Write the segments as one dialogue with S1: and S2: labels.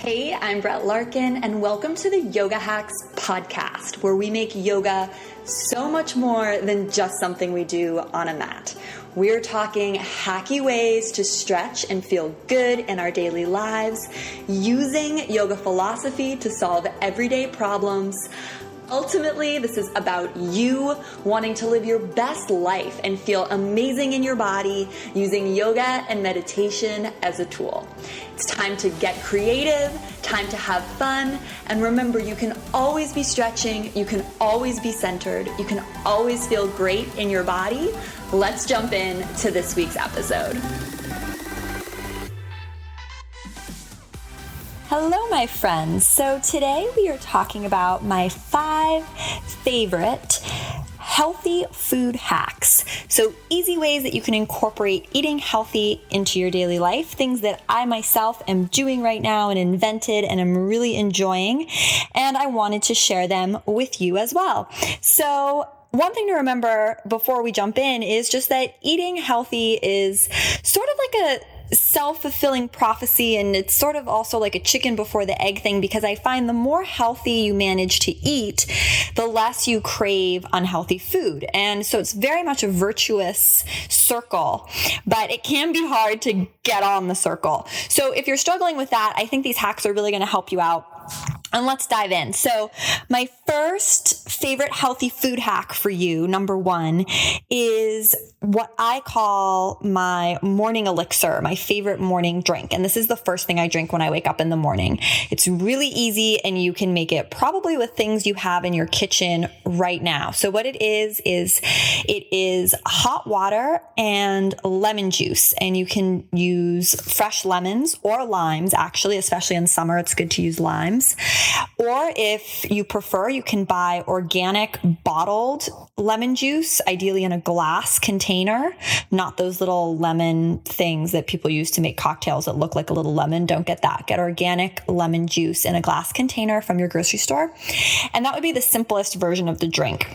S1: Hey, I'm Brett Larkin, and welcome to the Yoga Hacks podcast, where we make yoga so much more than just something we do on a mat. We're talking hacky ways to stretch and feel good in our daily lives, using yoga philosophy to solve everyday problems. Ultimately, this is about you wanting to live your best life and feel amazing in your body using yoga and meditation as a tool. It's time to get creative, time to have fun, and remember, you can always be stretching, you can always be centered, you can always feel great in your body. Let's jump in to this week's episode. Hello, my friends. So today we are talking about my 5 favorite healthy food hacks. So easy ways that you can incorporate eating healthy into your daily life, things that I myself am doing right now and invented and I'm really enjoying. And I wanted to share them with you as well. So one thing to remember before we jump in is just that eating healthy is sort of like a self-fulfilling prophecy, and it's sort of also like a chicken before the egg thing, because I find the more healthy you manage to eat, the less you crave unhealthy food. And so it's very much a virtuous circle, but it can be hard to get on the circle. So if you're struggling with that, I think these hacks are really going to help you out. And let's dive in. So my first favorite healthy food hack for you, number 1, is what I call my morning elixir, my favorite morning drink. And this is the first thing I drink when I wake up in the morning. It's really easy, and you can make it probably with things you have in your kitchen right now. So what it is hot water and lemon juice. And you can use fresh lemons or limes, actually, especially in summer, it's good to use limes. Or if you prefer, you can buy organic bottled lemon juice, ideally in a glass container, not those little lemon things that people use to make cocktails that look like a little lemon. Don't get that. Get organic lemon juice in a glass container from your grocery store. And that would be the simplest version of the drink.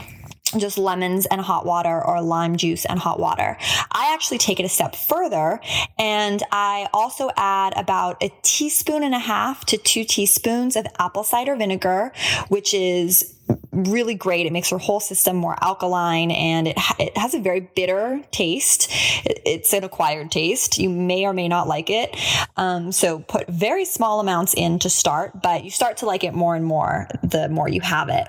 S1: Just lemons and hot water, or lime juice and hot water. I actually take it a step further, and I also add about 1.5 teaspoons to 2 teaspoons of apple cider vinegar, which is really great. It makes your whole system more alkaline, and it has a very bitter taste. It's an acquired taste. You may or may not like it. So put very small amounts in to start, but you start to like it more and more the more you have it.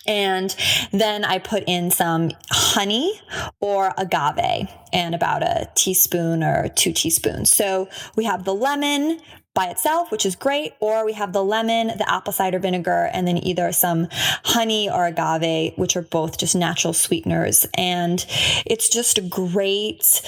S1: And then I put in some honey or agave, and about 1 teaspoon or 2 teaspoons. So we have the lemon by itself, which is great, or we have the lemon, the apple cider vinegar, and then either some honey or agave, which are both just natural sweeteners. And it's just a great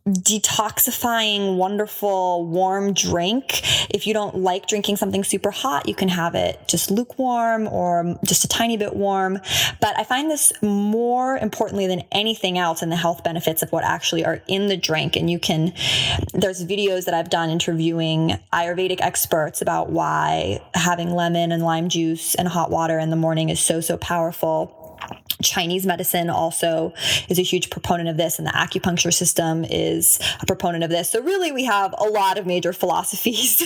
S1: detoxifying, wonderful, warm drink. If you don't like drinking something super hot, you can have it just lukewarm or just a tiny bit warm. But I find this more importantly than anything else in the health benefits of what actually are in the drink. And there's videos that I've done interviewing Ayurvedic experts about why having lemon and lime juice and hot water in the morning is so powerful. Chinese medicine also is a huge proponent of this, and the acupuncture system is a proponent of this. So really, we have a lot of major philosophies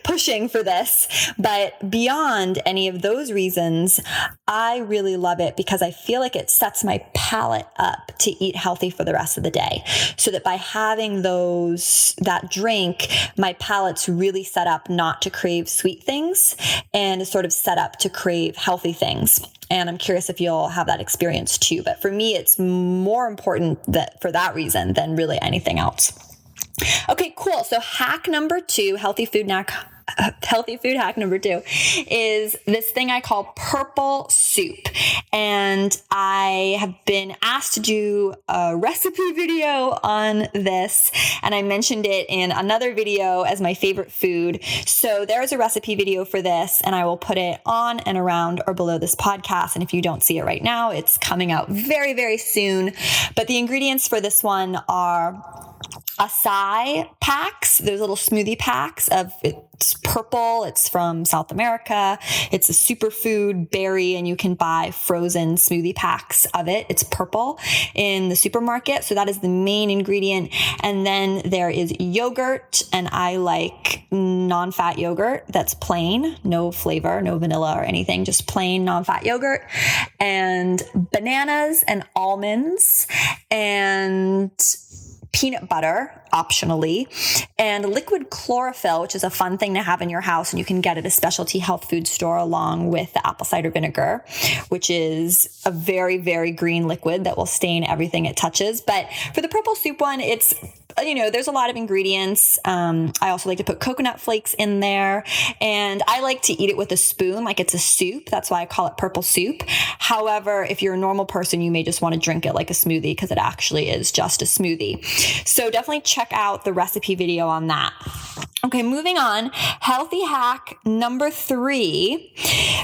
S1: pushing for this. But beyond any of those reasons, I really love it because I feel like it sets my palate up to eat healthy for the rest of the day. So that by having that drink, my palate's really set up not to crave sweet things, and is sort of set up to crave healthy things. And I'm curious if you'll have that experience too. But for me, it's more important for that reason than really anything else. Okay, cool. So hack number 2, healthy food hack number 2 is this thing I call purple soup. And I have been asked to do a recipe video on this, and I mentioned it in another video as my favorite food. So there's a recipe video for this, and I will put it on and around or below this podcast. And if you don't see it right now, it's coming out very, very soon. But the ingredients for this one are acai packs, those little smoothie packs it's purple. It's from South America. It's a superfood berry, and you can buy frozen smoothie packs of it. It's purple in the supermarket. So that is the main ingredient. And then there is yogurt, and I like non-fat yogurt that's plain, no flavor, no vanilla or anything, just plain non-fat yogurt, and bananas and almonds and peanut butter, optionally, and liquid chlorophyll, which is a fun thing to have in your house, and you can get at a specialty health food store along with the apple cider vinegar, which is a very, very green liquid that will stain everything it touches. But for the purple soup one, it's, there's a lot of ingredients. I also like to put coconut flakes in there, and I like to eat it with a spoon, like it's a soup. That's why I call it purple soup. However, if you're a normal person, you may just want to drink it like a smoothie, because it actually is just a smoothie. So definitely check out the recipe video on that. Okay, moving on. Healthy hack number 3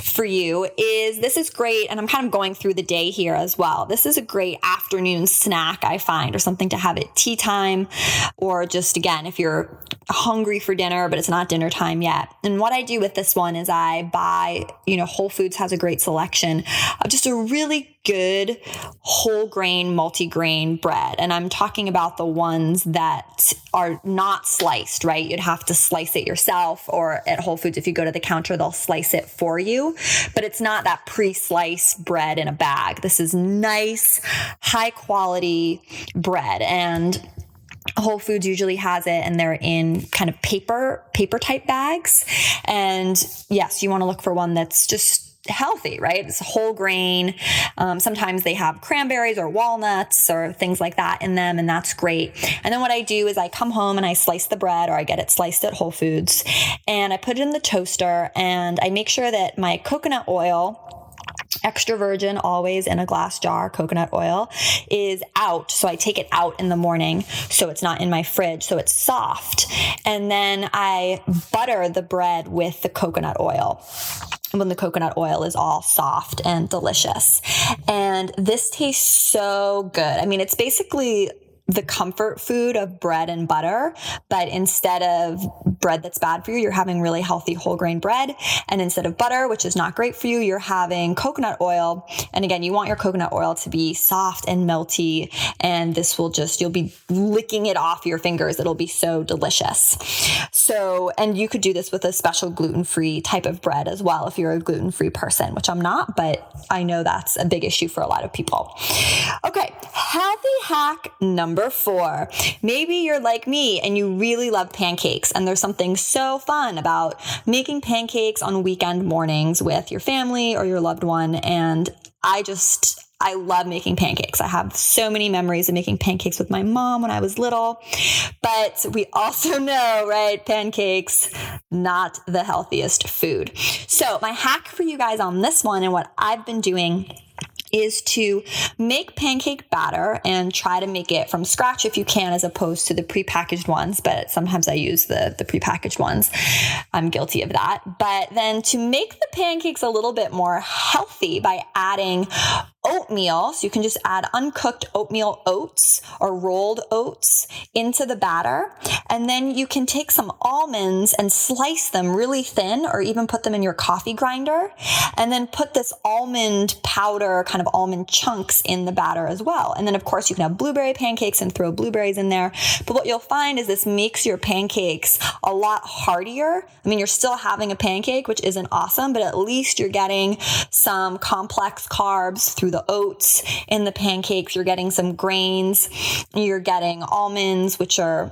S1: for you is, this is great, and I'm kind of going through the day here as well. This is a great afternoon snack, I find, or something to have at tea time, or just, again, if you're hungry for dinner, but it's not dinner time yet. And what I do with this one is I buy, Whole Foods has a great selection of just a really good whole grain, multi-grain bread. And I'm talking about the ones that are not sliced, right? You'd have to slice it yourself, or at Whole Foods, if you go to the counter, they'll slice it for you. But it's not that pre-sliced bread in a bag. This is nice, high quality bread. And Whole Foods usually has it, and they're in kind of paper type bags. And yes, you want to look for one that's just healthy, right? It's whole grain. Sometimes they have cranberries or walnuts or things like that in them, and that's great. And then what I do is I come home and I slice the bread, or I get it sliced at Whole Foods, and I put it in the toaster, and I make sure that my coconut oil, extra virgin, always in a glass jar, coconut oil, is out. So I take it out in the morning, so it's not in my fridge, so it's soft. And then I butter the bread with the coconut oil when the coconut oil is all soft and delicious. And this tastes so good. I mean, it's basically the comfort food of bread and butter, but instead of bread that's bad for you, you're having really healthy whole grain bread. And instead of butter, which is not great for you, you're having coconut oil. And again, you want your coconut oil to be soft and melty, and this will just, you'll be licking it off your fingers. It'll be so delicious. So, and you could do this with a special gluten-free type of bread as well, if you're a gluten-free person, which I'm not, but I know that's a big issue for a lot of people. Okay, healthy hack number 4. Maybe you're like me and you really love pancakes, and there's something so fun about making pancakes on weekend mornings with your family or your loved one. And I love making pancakes. I have so many memories of making pancakes with my mom when I was little, but we also know, right? Pancakes, not the healthiest food. So my hack for you guys on this one, and what I've been doing, is to make pancake batter and try to make it from scratch if you can, as opposed to the prepackaged ones. But sometimes I use the prepackaged ones. I'm guilty of that. But then to make the pancakes a little bit more healthy by adding oatmeal. So you can just add uncooked oatmeal oats or rolled oats into the batter. And then you can take some almonds and slice them really thin, or even put them in your coffee grinder, and then put this almond powder, kind of almond chunks, in the batter as well. And then of course you can have blueberry pancakes and throw blueberries in there. But what you'll find is this makes your pancakes a lot heartier. I mean, you're still having a pancake, which isn't awesome, but at least you're getting some complex carbs through the oats in the pancakes. You're getting some grains. You're getting almonds, which are,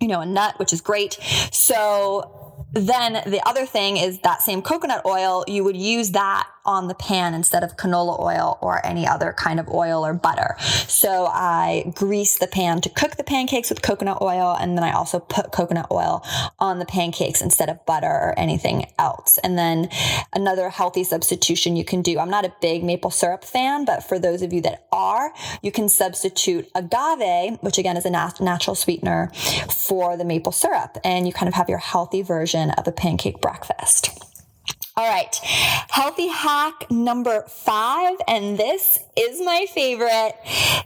S1: a nut, which is great. So then the other thing is that same coconut oil, you would use that on the pan instead of canola oil or any other kind of oil or butter. So I grease the pan to cook the pancakes with coconut oil, and then I also put coconut oil on the pancakes instead of butter or anything else. And then another healthy substitution you can do, I'm not a big maple syrup fan, but for those of you that are, you can substitute agave, which again is a natural sweetener, for the maple syrup, and you kind of have your healthy version of a pancake breakfast. All right, healthy hack number 5, and this is my favorite,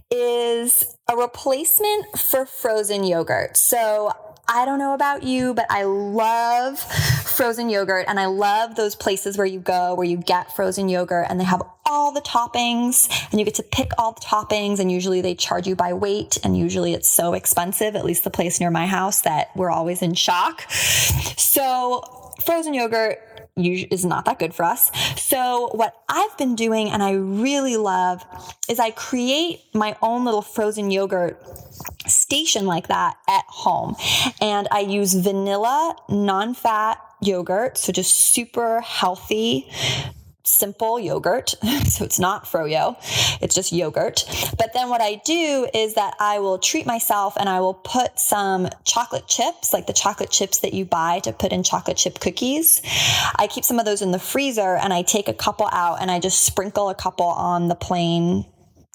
S1: is a replacement for frozen yogurt. So I don't know about you, but I love frozen yogurt, and I love those places where you go where you get frozen yogurt and they have all the toppings and you get to pick all the toppings, and usually they charge you by weight, and usually it's so expensive, at least the place near my house, that we're always in shock. So frozen yogurt is not that good for us. So what I've been doing, and I really love, is I create my own little frozen yogurt station like that at home. And I use vanilla, non-fat yogurt, so just super healthy, simple yogurt. So it's not froyo, it's just yogurt. But then what I do is that I will treat myself and I will put some chocolate chips, like the chocolate chips that you buy to put in chocolate chip cookies. I keep some of those in the freezer and I take a couple out and I just sprinkle a couple on the plain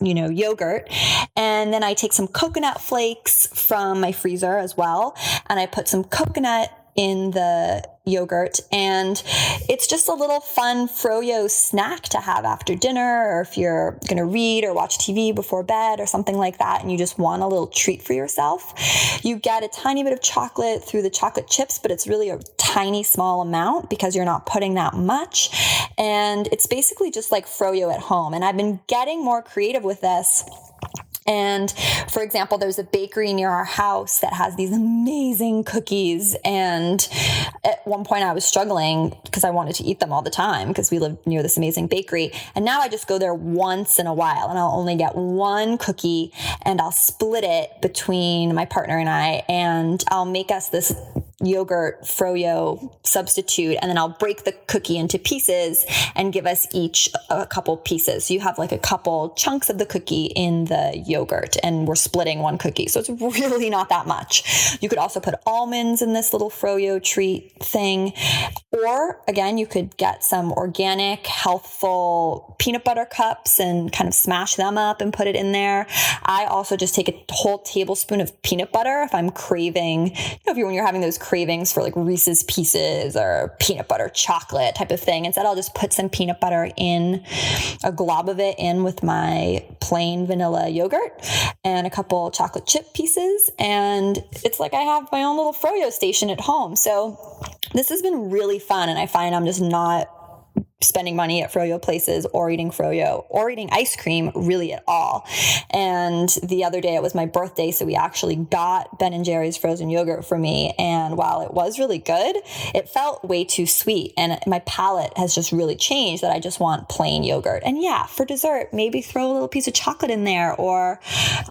S1: yogurt. And then I take some coconut flakes from my freezer as well. And I put some coconut in the yogurt, and it's just a little fun froyo snack to have after dinner, or if you're going to read or watch TV before bed or something like that, and you just want a little treat for yourself. You get a tiny bit of chocolate through the chocolate chips, but it's really a tiny, small amount because you're not putting that much. And it's basically just like froyo at home. And I've been getting more creative with this. And for example, there's a bakery near our house that has these amazing cookies. And at one point I was struggling because I wanted to eat them all the time because we live near this amazing bakery. And now I just go there once in a while and I'll only get one cookie and I'll split it between my partner and I, and I'll make us this yogurt froyo substitute, and then I'll break the cookie into pieces and give us each a couple pieces. So you have like a couple chunks of the cookie in the yogurt, and we're splitting one cookie. So it's really not that much. You could also put almonds in this little froyo treat thing. Or again, you could get some organic, healthful peanut butter cups and kind of smash them up and put it in there. I also just take a whole tablespoon of peanut butter if I'm craving, when you're having those cravings for like Reese's Pieces or peanut butter chocolate type of thing. Instead, I'll just put some peanut butter in, a glob of it in with my plain vanilla yogurt and a couple chocolate chip pieces. And it's like I have my own little froyo station at home. So this has been really fun. And I find I'm just not spending money at froyo places or eating froyo or eating ice cream really at all. And the other day it was my birthday, so we actually got Ben & Jerry's frozen yogurt for me. And while it was really good, it felt way too sweet. And my palate has just really changed that I just want plain yogurt. And yeah, for dessert, maybe throw a little piece of chocolate in there, or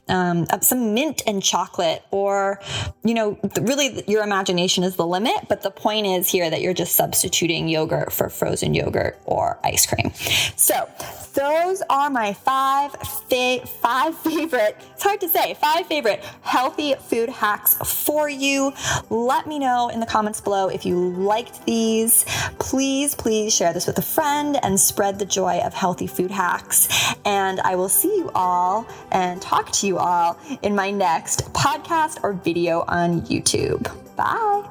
S1: some mint and chocolate, or, really your imagination is the limit. But the point is here that you're just substituting yogurt for frozen yogurt or ice cream. So those are my five favorite, it's hard to say, 5 favorite healthy food hacks for you. Let me know in the comments below if you liked these. Please share this with a friend and spread the joy of healthy food hacks. And I will see you all and talk to you all in my next podcast or video on YouTube. Bye.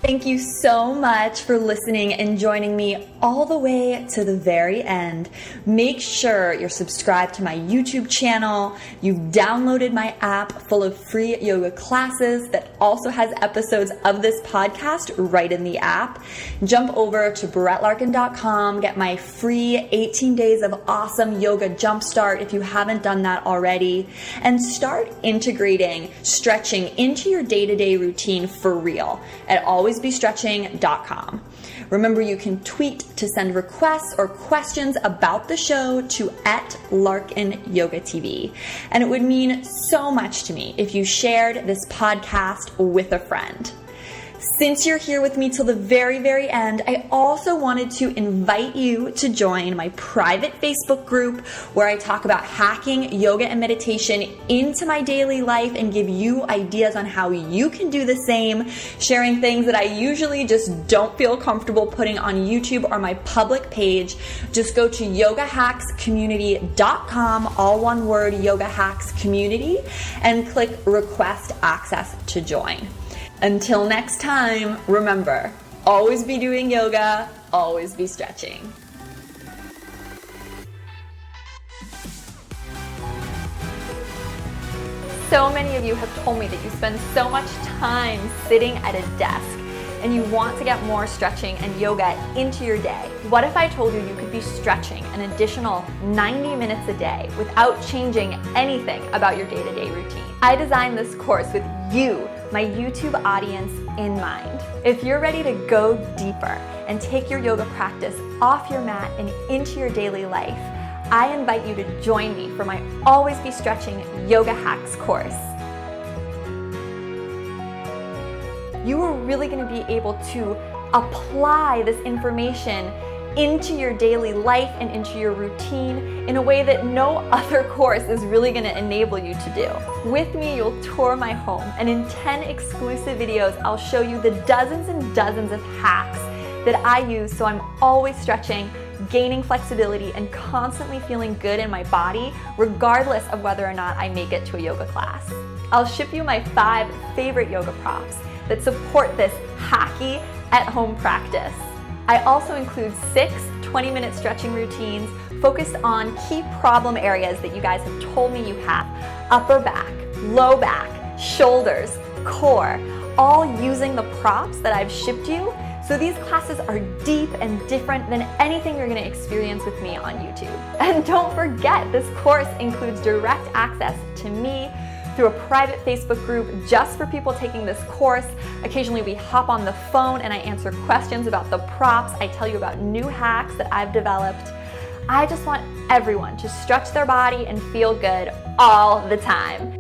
S1: Thank you so much for listening and joining me all the way to the very end. Make sure you're subscribed to my YouTube channel. You've downloaded my app full of free yoga classes that also has episodes of this podcast right in the app. Jump over to BaretteLarkin.com, get my free 18 days of awesome yoga jumpstart if you haven't done that already, and start integrating stretching into your day-to-day routine for real at alwaysbestretching.com. Remember, you can tweet to send requests or questions about the show to @LarkinYogaTV. And it would mean so much to me if you shared this podcast with a friend. Since you're here with me till the very, very end, I also wanted to invite you to join my private Facebook group where I talk about hacking yoga and meditation into my daily life and give you ideas on how you can do the same, sharing things that I usually just don't feel comfortable putting on YouTube or my public page. Just go to yogahackscommunity.com, all one word, Yoga Hacks Community, and click Request Access to join. Until next time, remember, always be doing yoga, always be stretching. So many of you have told me that you spend so much time sitting at a desk and you want to get more stretching and yoga into your day. What if I told you you could be stretching an additional 90 minutes a day without changing anything about your day-to-day routine? I designed this course with you my YouTube audience in mind. If you're ready to go deeper and take your yoga practice off your mat and into your daily life, I invite you to join me for my Always Be Stretching Yoga Hacks course. You are really going to be able to apply this information into your daily life and into your routine in a way that no other course is really going to enable you to do. With me, you'll tour my home, and in 10 exclusive videos, I'll show you the dozens and dozens of hacks that I use so I'm always stretching, gaining flexibility, and constantly feeling good in my body, regardless of whether or not I make it to a yoga class. I'll ship you my 5 favorite yoga props that support this hacky at-home practice. I also include 6 20-minute stretching routines focused on key problem areas that you guys have told me you have: upper back, low back, shoulders, core, all using the props that I've shipped you. So these classes are deep and different than anything you're going to experience with me on YouTube. And don't forget, this course includes direct access to me through a private Facebook group just for people taking this course. Occasionally we hop on the phone and I answer questions about the props. I tell you about new hacks that I've developed. I just want everyone to stretch their body and feel good all the time.